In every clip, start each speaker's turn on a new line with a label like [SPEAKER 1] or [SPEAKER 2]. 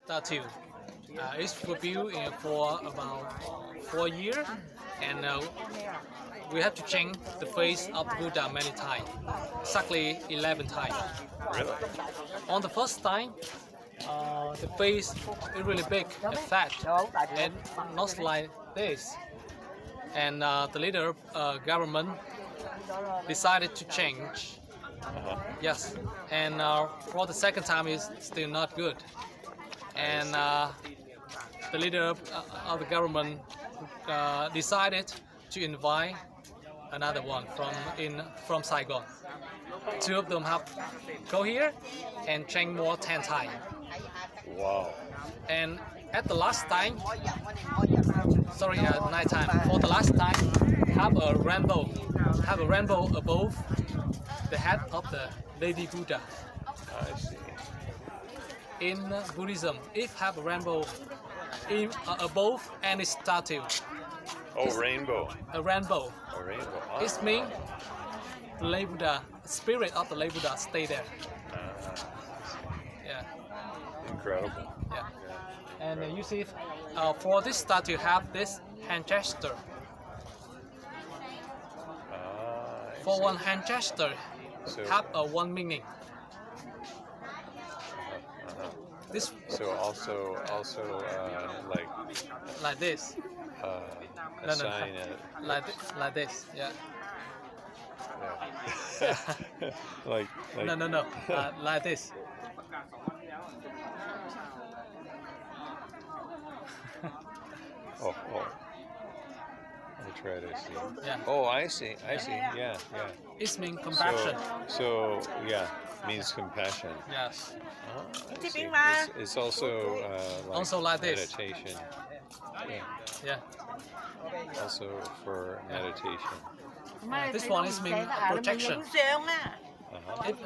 [SPEAKER 1] statue. It's rebuilt for about 4 years, and we have to change the face of Buddha many times, exactly 11 times.
[SPEAKER 2] Really?
[SPEAKER 1] On the first time, the face is really big and fat, and not like this. And the leader government decided to change.
[SPEAKER 2] Uh-huh.
[SPEAKER 1] Yes, and for the second time, it's still not good. And the leader of the government decided to invite another one from Saigon. Two of them have go here and change more 10 times.
[SPEAKER 2] Wow.
[SPEAKER 1] And at the last time, sorry, night time. For the last time, have a rainbow above the head of the Lady Buddha.
[SPEAKER 2] I see.
[SPEAKER 1] In Buddhism, if have a rainbow above any statue,
[SPEAKER 2] Oh, rainbow.
[SPEAKER 1] a rainbow,
[SPEAKER 2] A rainbow.
[SPEAKER 1] it means the Lady Buddha, spirit of the Lady Buddha stay there. Yeah,
[SPEAKER 2] Incredible.
[SPEAKER 1] yeah. And you see, for this statue have this hand gesture.
[SPEAKER 2] I
[SPEAKER 1] For
[SPEAKER 2] see.
[SPEAKER 1] one hand gesture,
[SPEAKER 2] So,
[SPEAKER 1] have a one meaning.
[SPEAKER 2] uh-huh.
[SPEAKER 1] This
[SPEAKER 2] So also
[SPEAKER 1] like this,
[SPEAKER 2] a
[SPEAKER 1] No, no,
[SPEAKER 2] sign
[SPEAKER 1] like this. Yeah.
[SPEAKER 2] yeah. like
[SPEAKER 1] No. Like this.
[SPEAKER 2] oh. I try to see.
[SPEAKER 1] Yeah.
[SPEAKER 2] Oh, I see. Yeah.
[SPEAKER 1] It means compassion.
[SPEAKER 2] So yeah, means compassion.
[SPEAKER 1] Yes.
[SPEAKER 2] I see. It's also like
[SPEAKER 1] Also like this.
[SPEAKER 2] meditation. Yeah.
[SPEAKER 1] Yeah.
[SPEAKER 2] Also for meditation.
[SPEAKER 1] This one is mean protection.
[SPEAKER 2] Uh-huh.
[SPEAKER 1] If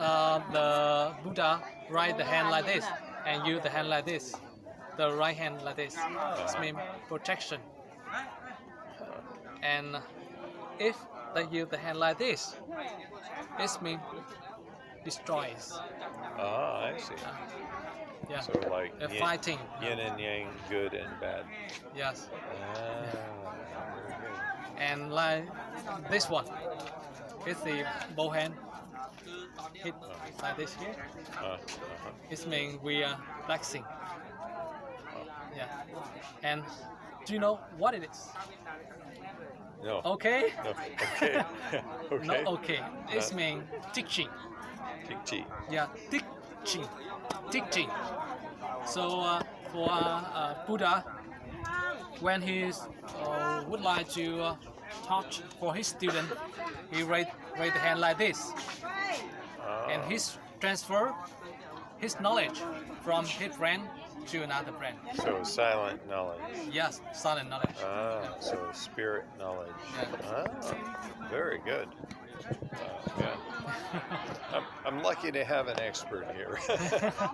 [SPEAKER 1] the Buddha write the hand like this and use the hand like this, the right hand like this, it means protection. And if they use the hand like this, it means destroys.
[SPEAKER 2] Ah, I see.
[SPEAKER 1] Yeah.
[SPEAKER 2] So like
[SPEAKER 1] Fighting.
[SPEAKER 2] yin and yang, good and bad.
[SPEAKER 1] Yes.
[SPEAKER 2] Ah, very good.
[SPEAKER 1] And like this one, it's the bow hand. Hit like this here. It means we are flexing. Yeah. And do you know what it is?
[SPEAKER 2] No.
[SPEAKER 1] Okay?
[SPEAKER 2] No. Okay. Okay.
[SPEAKER 1] Not okay. It means teaching.
[SPEAKER 2] Tik
[SPEAKER 1] Yeah, teaching. Teaching. So for Buddha, when he would like to touch for his student, he raise the hand like this, and he's transfer his knowledge from his friend to another friend.
[SPEAKER 2] So silent knowledge.
[SPEAKER 1] Yes, silent knowledge.
[SPEAKER 2] So spirit knowledge.
[SPEAKER 1] Yeah.
[SPEAKER 2] Very good. Yeah. I'm lucky to have an expert here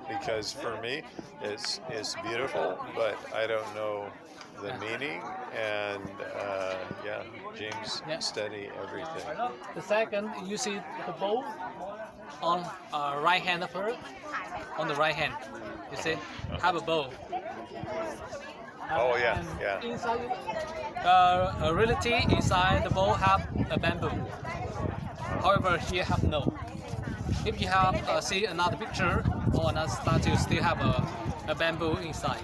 [SPEAKER 2] because for me it's beautiful, but I don't know the meaning, and yeah, James study everything.
[SPEAKER 1] The second, you see the bow on right hand of her, on the right hand. You see, have a bow.
[SPEAKER 2] Oh yeah,
[SPEAKER 1] And
[SPEAKER 2] yeah.
[SPEAKER 1] Inside, reality inside the bowl have a bamboo. However, here have no. If you have see another picture or another statue, still have a bamboo inside,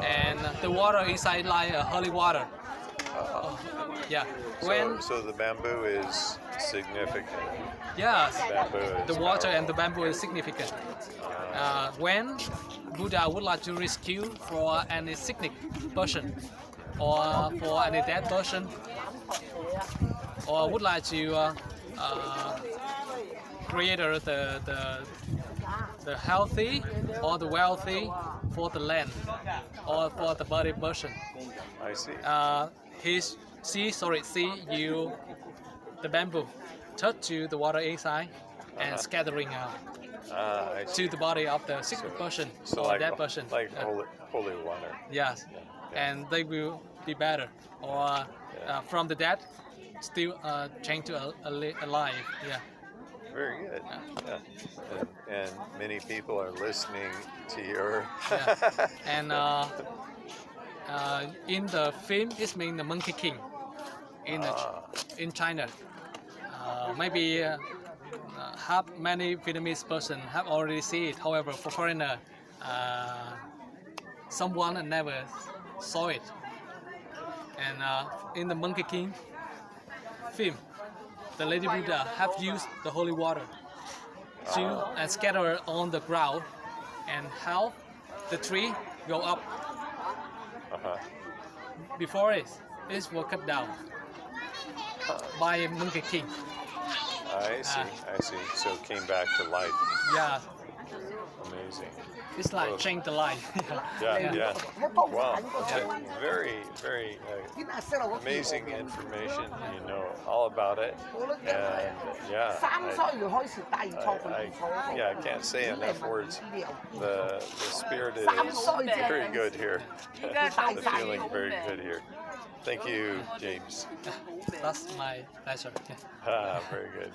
[SPEAKER 1] and the water inside like holy water. Yeah. When
[SPEAKER 2] So the bamboo is significant.
[SPEAKER 1] yes,
[SPEAKER 2] Bamboo is
[SPEAKER 1] the water
[SPEAKER 2] powerful.
[SPEAKER 1] and the bamboo is significant. When Buddha would like to rescue for any sick person or for any dead person, or would like to create the healthy or the wealthy for the land or for the body person.
[SPEAKER 2] I see.
[SPEAKER 1] The bamboo touch to the water inside and scattering out
[SPEAKER 2] I see.
[SPEAKER 1] to the body of the sick person
[SPEAKER 2] So
[SPEAKER 1] or
[SPEAKER 2] like
[SPEAKER 1] dead person.
[SPEAKER 2] like
[SPEAKER 1] Yeah.
[SPEAKER 2] holy water.
[SPEAKER 1] Yes,
[SPEAKER 2] Yeah.
[SPEAKER 1] and they will be better, or from the dead, still change to alive. Yeah.
[SPEAKER 2] very good. Yeah. And many people are listening to your.
[SPEAKER 1] Yeah. And in the film, it's mean the Monkey King in China. Maybe have many Vietnamese person have already seen it. However, for foreigner, someone never saw it. And in the Monkey King film, the Lady Buddha have used the holy water to and scatter on the ground and help the tree go up.
[SPEAKER 2] Uh-huh.
[SPEAKER 1] Before it was cut down by Monkey King.
[SPEAKER 2] I see. So it came back to life.
[SPEAKER 1] Yeah,
[SPEAKER 2] Amazing.
[SPEAKER 1] it's like change the life.
[SPEAKER 2] Yeah. Wow. Okay. Very, very amazing information. You know all about it. And yeah, I can't say enough words. The spirit is very good here. The feeling very good here. Thank you, James.
[SPEAKER 1] That's my pleasure.
[SPEAKER 2] Very good.